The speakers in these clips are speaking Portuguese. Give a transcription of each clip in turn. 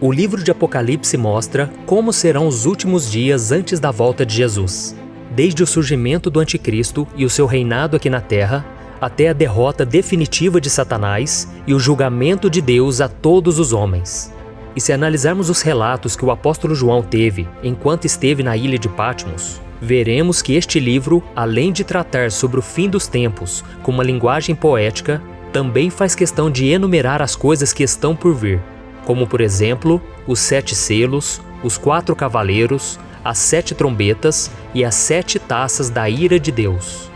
O livro de Apocalipse mostra como serão os últimos dias antes da volta de Jesus, desde o surgimento do Anticristo e o seu reinado aqui na Terra, até a derrota definitiva de Satanás e o julgamento de Deus a todos os homens. E se analisarmos os relatos que o apóstolo João teve enquanto esteve na ilha de Patmos, veremos que este livro, além de tratar sobre o fim dos tempos com uma linguagem poética, também faz questão de enumerar as coisas que estão por vir, como por exemplo, os 7 selos, os 4 cavaleiros, as 7 trombetas e as 7 taças da ira de Deus.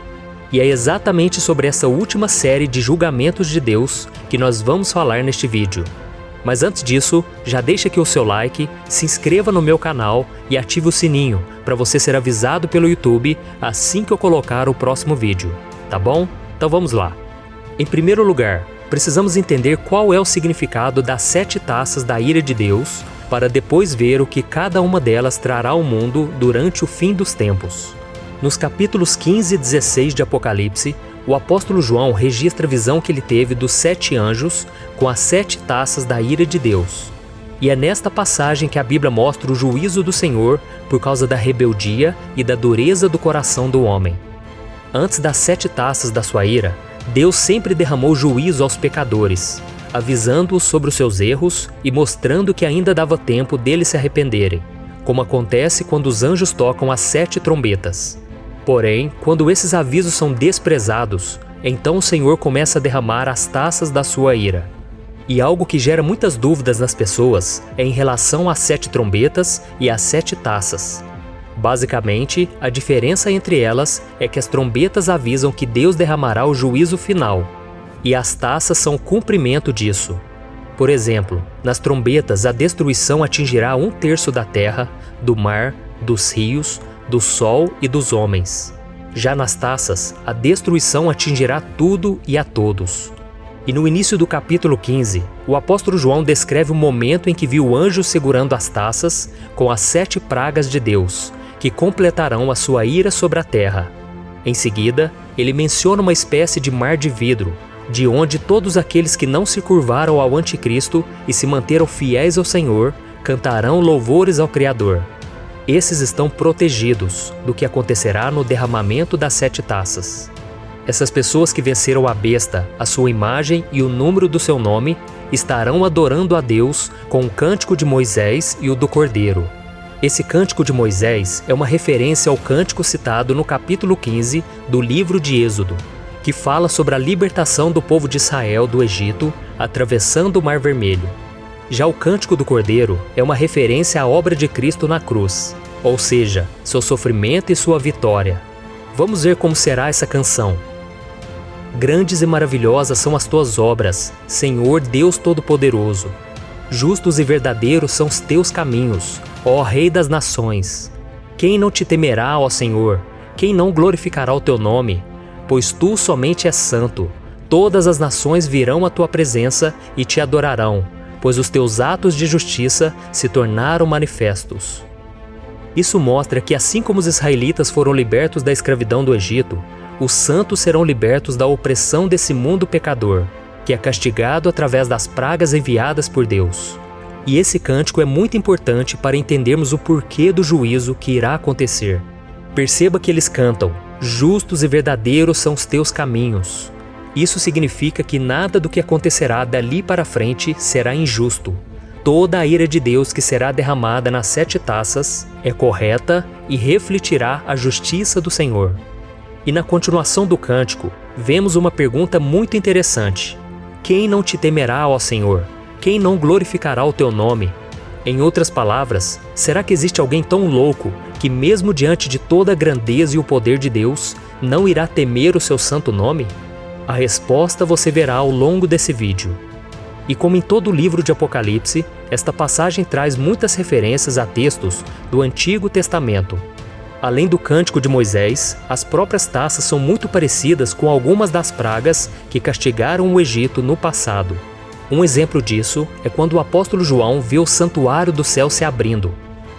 E é exatamente sobre essa última série de julgamentos de Deus que nós vamos falar neste vídeo. Mas antes disso, já deixa aqui o seu like, se inscreva no meu canal e ative o sininho para você ser avisado pelo YouTube assim que eu colocar o próximo vídeo, tá bom? Então vamos lá. Em primeiro lugar, precisamos entender qual é o significado das 7 taças da ira de Deus, para depois ver o que cada uma delas trará ao mundo durante o fim dos tempos. Nos capítulos 15 e 16 de Apocalipse, o apóstolo João registra a visão que ele teve dos 7 anjos com as 7 taças da ira de Deus. E é nesta passagem que a Bíblia mostra o juízo do Senhor por causa da rebeldia e da dureza do coração do homem. Antes das 7 taças da sua ira, Deus sempre derramou juízo aos pecadores, avisando-os sobre os seus erros e mostrando que ainda dava tempo deles se arrependerem, como acontece quando os anjos tocam as 7 trombetas. Porém, quando esses avisos são desprezados, então o Senhor começa a derramar as taças da sua ira. E algo que gera muitas dúvidas nas pessoas é em relação às 7 trombetas e às 7 taças. Basicamente, a diferença entre elas é que as trombetas avisam que Deus derramará o juízo final, e as taças são o cumprimento disso. Por exemplo, nas trombetas a destruição atingirá 1/3 da terra, do mar, dos rios, do sol e dos homens. Já nas taças, a destruição atingirá tudo e a todos. E no início do capítulo 15, o apóstolo João descreve o momento em que viu o anjo segurando as taças com as 7 pragas de Deus, que completarão a sua ira sobre a terra. Em seguida, ele menciona uma espécie de mar de vidro, de onde todos aqueles que não se curvaram ao Anticristo e se manteram fiéis ao Senhor, cantarão louvores ao Criador. Esses estão protegidos do que acontecerá no derramamento das 7 taças. Essas pessoas que venceram a besta, a sua imagem e o número do seu nome, estarão adorando a Deus com o cântico de Moisés e o do Cordeiro. Esse cântico de Moisés é uma referência ao cântico citado no capítulo 15 do livro de Êxodo, que fala sobre a libertação do povo de Israel do Egito, atravessando o Mar Vermelho. Já o cântico do Cordeiro é uma referência à obra de Cristo na cruz, ou seja, seu sofrimento e sua vitória. Vamos ver como será essa canção. Grandes e maravilhosas são as tuas obras, Senhor Deus Todo-Poderoso. Justos e verdadeiros são os teus caminhos, ó Rei das Nações. Quem não te temerá, ó Senhor? Quem não glorificará o teu nome? Pois tu somente és santo. Todas as nações virão à tua presença e te adorarão, pois os teus atos de justiça se tornaram manifestos. Isso mostra que assim como os israelitas foram libertos da escravidão do Egito, os santos serão libertos da opressão desse mundo pecador, que é castigado através das pragas enviadas por Deus. E esse cântico é muito importante para entendermos o porquê do juízo que irá acontecer. Perceba que eles cantam: justos e verdadeiros são os teus caminhos. Isso significa que nada do que acontecerá dali para frente será injusto. Toda a ira de Deus que será derramada nas 7 taças é correta e refletirá a justiça do Senhor. E na continuação do cântico, vemos uma pergunta muito interessante. Quem não te temerá, ó Senhor? Quem não glorificará o teu nome? Em outras palavras, será que existe alguém tão louco que mesmo diante de toda a grandeza e o poder de Deus, não irá temer o seu santo nome? A resposta você verá ao longo desse vídeo. E como em todo o livro de Apocalipse, esta passagem traz muitas referências a textos do Antigo Testamento. Além do cântico de Moisés, as próprias taças são muito parecidas com algumas das pragas que castigaram o Egito no passado. Um exemplo disso é quando o apóstolo João vê o santuário do céu se abrindo.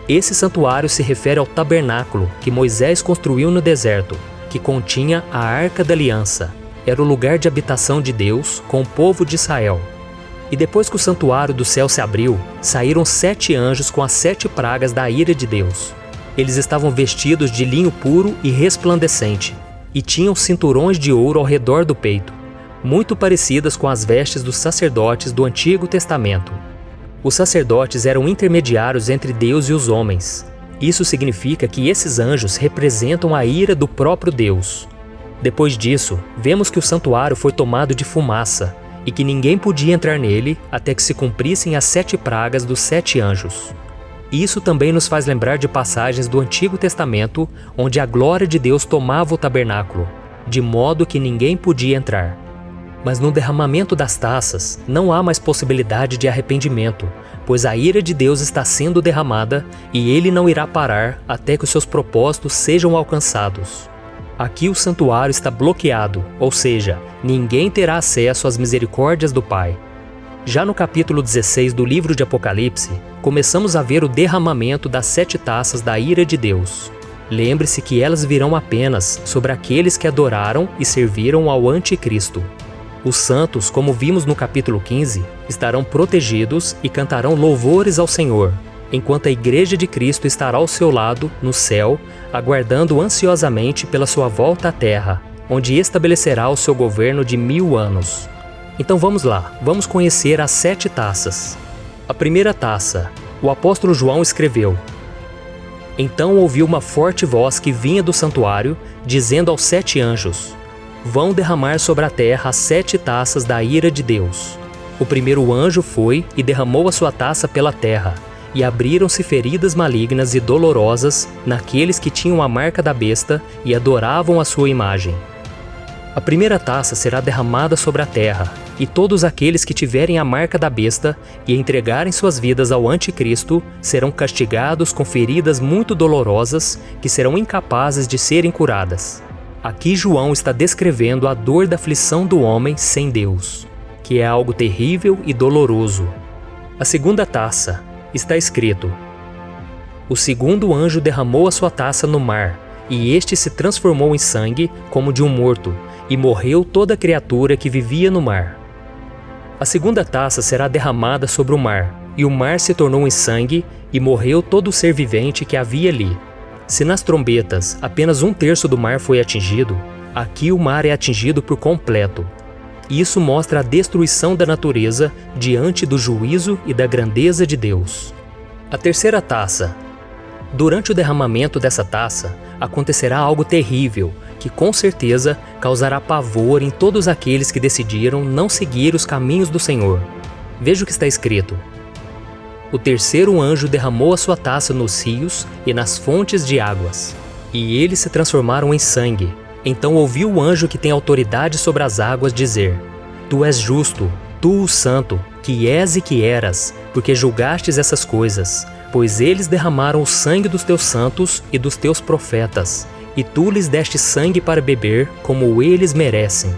Esse santuário se refere ao tabernáculo que Moisés construiu no deserto, que continha a Arca da Aliança. Era o lugar de habitação de Deus com o povo de Israel. E depois que o santuário do céu se abriu, saíram 7 anjos com as 7 pragas da ira de Deus. Eles estavam vestidos de linho puro e resplandecente, e tinham cinturões de ouro ao redor do peito, muito parecidas com as vestes dos sacerdotes do Antigo Testamento. Os sacerdotes eram intermediários entre Deus e os homens. Isso significa que esses anjos representam a ira do próprio Deus. Depois disso, vemos que o santuário foi tomado de fumaça, e que ninguém podia entrar nele até que se cumprissem as 7 pragas dos 7 anjos. Isso também nos faz lembrar de passagens do Antigo Testamento, onde a glória de Deus tomava o tabernáculo, de modo que ninguém podia entrar. Mas no derramamento das taças, não há mais possibilidade de arrependimento, pois a ira de Deus está sendo derramada e ele não irá parar até que os seus propósitos sejam alcançados. Aqui o santuário está bloqueado, ou seja, ninguém terá acesso às misericórdias do Pai. Já no capítulo 16 do livro de Apocalipse, começamos a ver o derramamento das 7 taças da ira de Deus. Lembre-se que elas virão apenas sobre aqueles que adoraram e serviram ao Anticristo. Os santos, como vimos no capítulo 15, estarão protegidos e cantarão louvores ao Senhor, enquanto a Igreja de Cristo estará ao seu lado, no céu, aguardando ansiosamente pela sua volta à terra, onde estabelecerá o seu governo de 1000 anos. Então vamos lá, vamos conhecer as 7 taças. A primeira taça, o apóstolo João escreveu: Então ouvi uma forte voz que vinha do santuário, dizendo aos 7 anjos: Vão derramar sobre a terra as 7 taças da ira de Deus. O primeiro anjo foi e derramou a sua taça pela terra, e abriram-se feridas malignas e dolorosas naqueles que tinham a marca da besta e adoravam a sua imagem. A primeira taça será derramada sobre a terra, e todos aqueles que tiverem a marca da besta e entregarem suas vidas ao Anticristo serão castigados com feridas muito dolorosas que serão incapazes de serem curadas. Aqui João está descrevendo a dor da aflição do homem sem Deus, que é algo terrível e doloroso. A segunda taça, está escrito: O segundo anjo derramou a sua taça no mar, e este se transformou em sangue como de um morto, e morreu toda criatura que vivia no mar. A segunda taça será derramada sobre o mar, e o mar se tornou em sangue, e morreu todo o ser vivente que havia ali. Se nas trombetas apenas 1/3 do mar foi atingido, aqui o mar é atingido por completo. Isso mostra a destruição da natureza diante do juízo e da grandeza de Deus. A terceira taça. Durante o derramamento dessa taça, acontecerá algo terrível, que com certeza causará pavor em todos aqueles que decidiram não seguir os caminhos do Senhor. Veja o que está escrito: O terceiro anjo derramou a sua taça nos rios e nas fontes de águas, e eles se transformaram em sangue. Então ouvi o anjo que tem autoridade sobre as águas dizer: Tu és justo, tu o santo, que és e que eras, porque julgastes essas coisas, pois eles derramaram o sangue dos teus santos e dos teus profetas, e tu lhes deste sangue para beber, como eles merecem.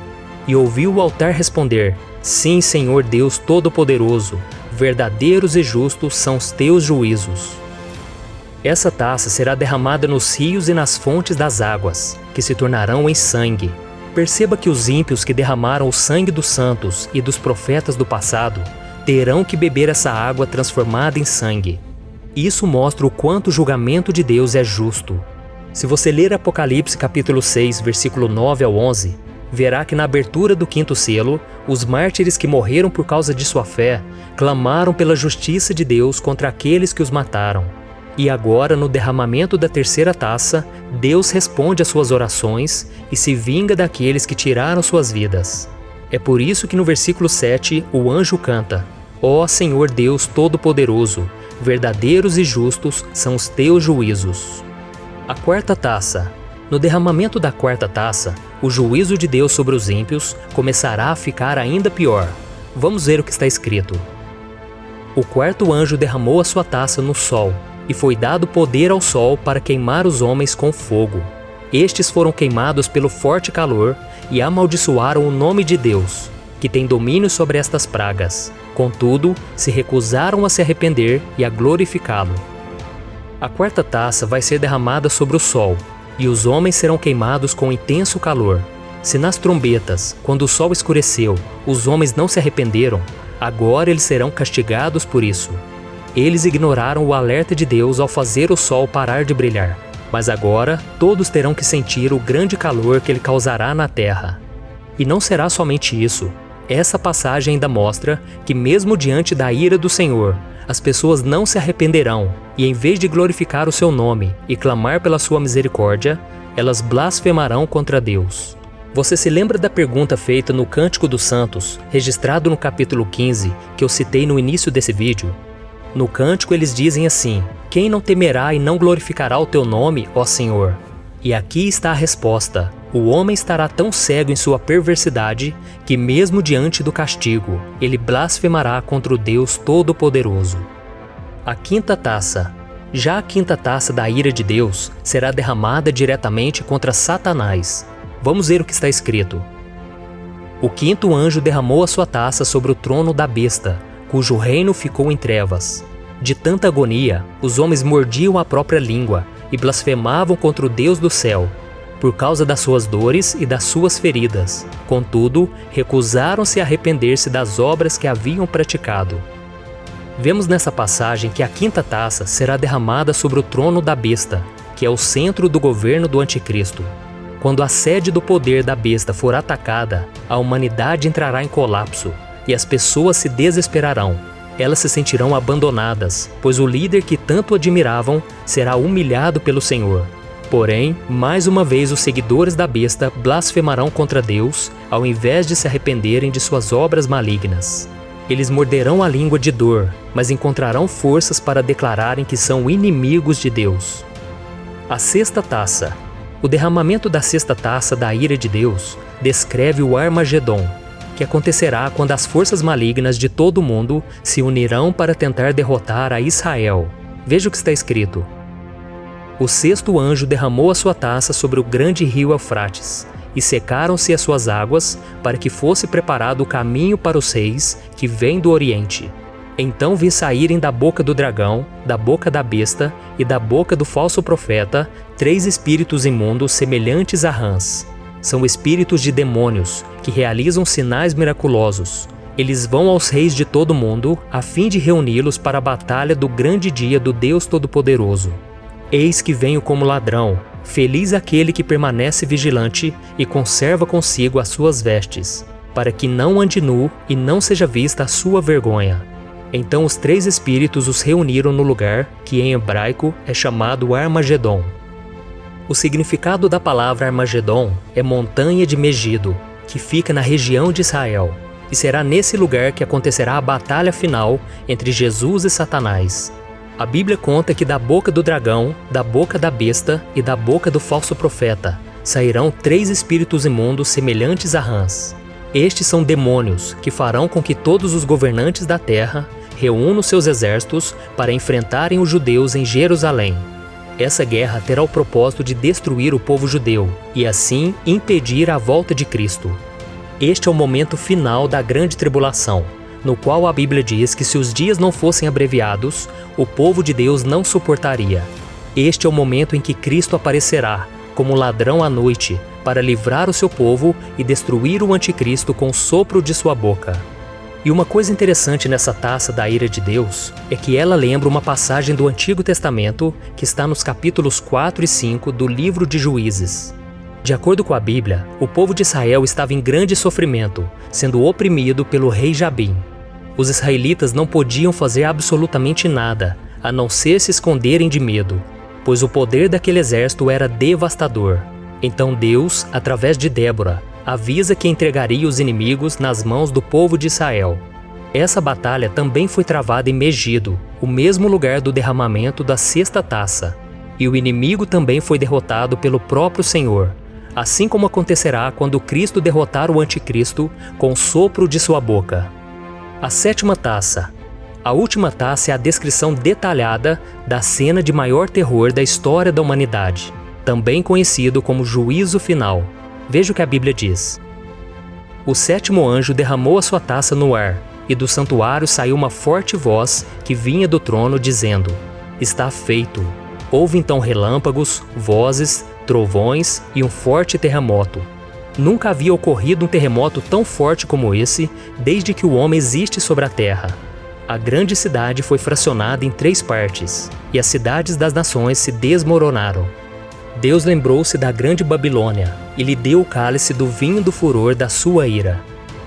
E ouvi o altar responder: Sim, Senhor Deus Todo-Poderoso, verdadeiros e justos são os teus juízos. Essa taça será derramada nos rios e nas fontes das águas, que se tornarão em sangue. Perceba que os ímpios que derramaram o sangue dos santos e dos profetas do passado terão que beber essa água transformada em sangue. Isso mostra o quanto o julgamento de Deus é justo. Se você ler Apocalipse capítulo 6, versículo 9 ao 11, verá que na abertura do 5º selo, os mártires que morreram por causa de sua fé clamaram pela justiça de Deus contra aqueles que os mataram. E agora, no derramamento da terceira taça, Deus responde às suas orações e se vinga daqueles que tiraram suas vidas. É por isso que no versículo 7 o anjo canta: Ó Senhor Deus Todo-Poderoso, verdadeiros e justos são os teus juízos. A quarta taça. No derramamento da quarta taça, o juízo de Deus sobre os ímpios começará a ficar ainda pior. Vamos ver o que está escrito. O quarto anjo derramou a sua taça no sol, e foi dado poder ao sol para queimar os homens com fogo. Estes foram queimados pelo forte calor e amaldiçoaram o nome de Deus, que tem domínio sobre estas pragas. Contudo, se recusaram a se arrepender e a glorificá-lo. A quarta taça vai ser derramada sobre o sol, e os homens serão queimados com intenso calor. Se nas trombetas, quando o sol escureceu, os homens não se arrependeram, Agora eles serão castigados por isso. Eles ignoraram o alerta de Deus ao fazer o sol parar de brilhar. Mas agora todos terão que sentir o grande calor que ele causará na terra. E não será somente isso. Essa passagem ainda mostra que mesmo diante da ira do Senhor, as pessoas não se arrependerão e, em vez de glorificar o seu nome e clamar pela sua misericórdia, elas blasfemarão contra Deus. Você se lembra da pergunta feita no Cântico dos Santos, registrado no capítulo 15, que eu citei no início desse vídeo? No cântico eles dizem assim: quem não temerá e não glorificará o teu nome, ó Senhor? E aqui está a resposta: o homem estará tão cego em sua perversidade que mesmo diante do castigo, ele blasfemará contra o Deus Todo-Poderoso. A quinta taça. Já a quinta taça da ira de Deus será derramada diretamente contra Satanás. Vamos ver o que está escrito. O quinto anjo derramou a sua taça sobre o trono da besta, cujo reino ficou em trevas. De tanta agonia, os homens mordiam a própria língua e blasfemavam contra o Deus do céu, por causa das suas dores e das suas feridas. Contudo, recusaram-se a arrepender-se das obras que haviam praticado. Vemos nessa passagem que a quinta taça será derramada sobre o trono da besta, que é o centro do governo do anticristo. Quando a sede do poder da besta for atacada, a humanidade entrará em colapso e as pessoas se desesperarão. Elas se sentirão abandonadas, pois o líder que tanto admiravam será humilhado pelo Senhor. Porém, mais uma vez os seguidores da besta blasfemarão contra Deus, ao invés de se arrependerem de suas obras malignas. Eles morderão a língua de dor, mas encontrarão forças para declararem que são inimigos de Deus. A sexta taça. O derramamento da sexta taça da ira de Deus descreve o Armagedon, que acontecerá quando as forças malignas de todo o mundo se unirão para tentar derrotar a Israel. Veja o que está escrito. O sexto anjo derramou a sua taça sobre o grande rio Eufrates, e secaram-se as suas águas para que fosse preparado o caminho para os reis que vêm do Oriente. Então vi saírem da boca do dragão, da boca da besta e da boca do falso profeta 3 espíritos imundos semelhantes a rãs. São espíritos de demônios que realizam sinais miraculosos. Eles vão aos reis de todo o mundo a fim de reuni-los para a batalha do grande dia do Deus Todo-Poderoso. Eis que venho como ladrão. Feliz aquele que permanece vigilante e conserva consigo as suas vestes, para que não ande nu e não seja vista a sua vergonha. Então os 3 espíritos os reuniram no lugar que em hebraico é chamado Armagedon. O significado da palavra Armagedon é montanha de Megido, que fica na região de Israel, e será nesse lugar que acontecerá a batalha final entre Jesus e Satanás. A Bíblia conta que da boca do dragão, da boca da besta e da boca do falso profeta sairão 3 espíritos imundos semelhantes a rãs. Estes são demônios que farão com que todos os governantes da terra reúnam seus exércitos para enfrentarem os judeus em Jerusalém. Essa guerra terá o propósito de destruir o povo judeu e assim impedir a volta de Cristo. Este é o momento final da grande tribulação, no qual a Bíblia diz que se os dias não fossem abreviados, o povo de Deus não suportaria. Este é o momento em que Cristo aparecerá, como ladrão à noite, para livrar o seu povo e destruir o anticristo com o sopro de sua boca. E uma coisa interessante nessa taça da ira de Deus é que ela lembra uma passagem do Antigo Testamento que está nos capítulos 4 e 5 do livro de Juízes. De acordo com a Bíblia, o povo de Israel estava em grande sofrimento, sendo oprimido pelo rei Jabim. Os israelitas não podiam fazer absolutamente nada, a não ser se esconderem de medo, pois o poder daquele exército era devastador. Então Deus, através de Débora, avisa que entregaria os inimigos nas mãos do povo de Israel. Essa batalha também foi travada em Megido, o mesmo lugar do derramamento da sexta taça, e o inimigo também foi derrotado pelo próprio Senhor, assim como acontecerá quando Cristo derrotar o anticristo com o sopro de sua boca. A sétima taça. A última taça é a descrição detalhada da cena de maior terror da história da humanidade, também conhecido como juízo final. Veja o que a Bíblia diz. O sétimo anjo derramou a sua taça no ar, e do santuário saiu uma forte voz que vinha do trono dizendo: Está feito. Houve então relâmpagos, vozes, trovões e um forte terremoto. Nunca havia ocorrido um terremoto tão forte como esse desde que o homem existe sobre a terra. A grande cidade foi fracionada em 3 partes, e as cidades das nações se desmoronaram. Deus lembrou-se da grande Babilônia e lhe deu o cálice do vinho do furor da sua ira.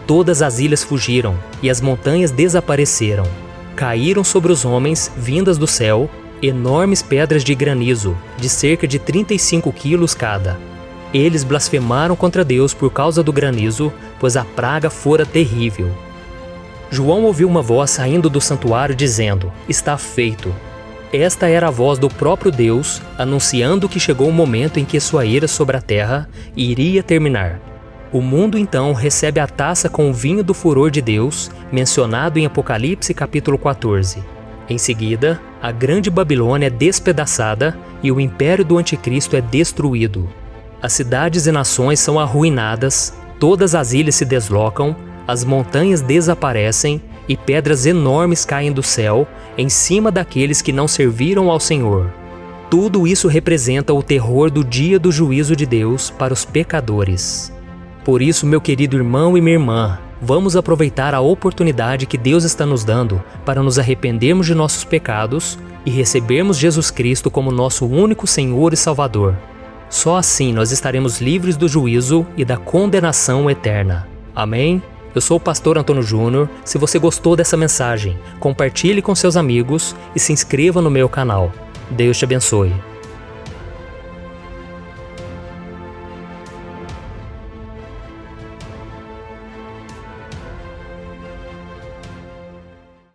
Todas as ilhas fugiram e as montanhas desapareceram. Caíram sobre os homens, vindas do céu, enormes pedras de granizo, de cerca de 35 quilos cada. Eles blasfemaram contra Deus por causa do granizo, pois a praga fora terrível. João ouviu uma voz saindo do santuário dizendo: "Está feito." Esta era a voz do próprio Deus, anunciando que chegou o momento em que sua ira sobre a terra iria terminar. O mundo então recebe a taça com o vinho do furor de Deus, mencionado em Apocalipse capítulo 14. Em seguida, a grande Babilônia é despedaçada e o império do anticristo é destruído. As cidades e nações são arruinadas, todas as ilhas se deslocam, as montanhas desaparecem e pedras enormes caem do céu em cima daqueles que não serviram ao Senhor. Tudo isso representa o terror do dia do juízo de Deus para os pecadores. Por isso, meu querido irmão e minha irmã, vamos aproveitar a oportunidade que Deus está nos dando para nos arrependermos de nossos pecados e recebermos Jesus Cristo como nosso único Senhor e Salvador. Só assim nós estaremos livres do juízo e da condenação eterna. Amém? Eu sou o pastor Antônio Júnior. Se você gostou dessa mensagem, compartilhe com seus amigos e se inscreva no meu canal. Deus te abençoe.